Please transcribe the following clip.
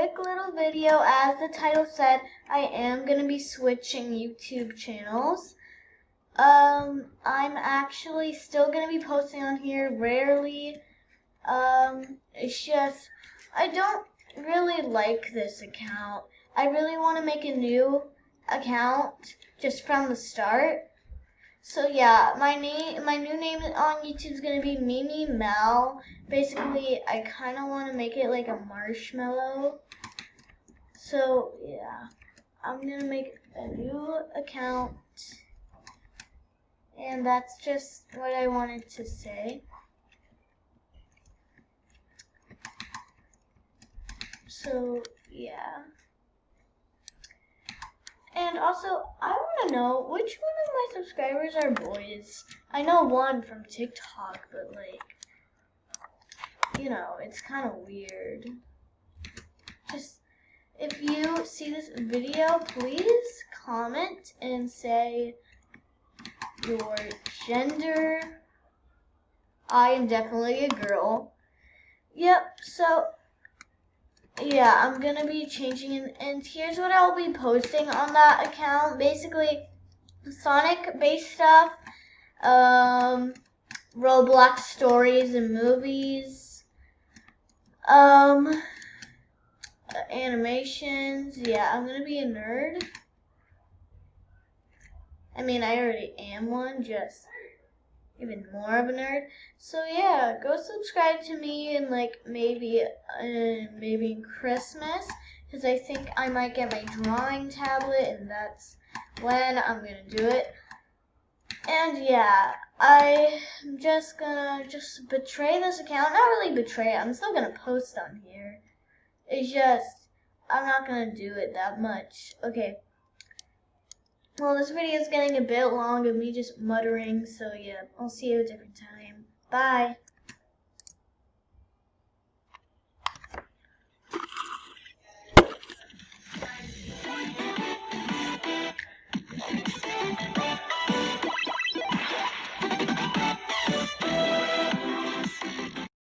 quick little video. As the title said, I am going to be switching YouTube channels. I'm actually still going to be posting on here rarely. It's just, I don't really like this account. I really want to make a new account just from the start. So yeah, my new name on YouTube is gonna be Mimi Mal. Basically, I kind of want to make it like a marshmallow. So yeah, I'm gonna make a new account, and that's just what I wanted to say. So yeah. And also, I want to know which one of my subscribers are boys. I know one from TikTok, but like, you know, it's kind of weird. Just, if you see this video, please comment and say your gender. I am definitely a girl. Yep, so yeah, I'm gonna be changing, and here's what I'll be posting on that account. Basically, Sonic-based stuff, Roblox stories and movies, animations. Yeah, I'm gonna be a nerd. I mean, I already am one, just even more of a nerd. So yeah, go subscribe to me in like maybe in Christmas, because I think I might get my drawing tablet, and that's when I'm gonna do it. And yeah, I'm just gonna betray this account. Not really betray it, I'm still gonna post on here. It's just, I'm not gonna do it that much. Okay. Well, this video is getting a bit long of me just muttering, so yeah, I'll see you a different time. Bye.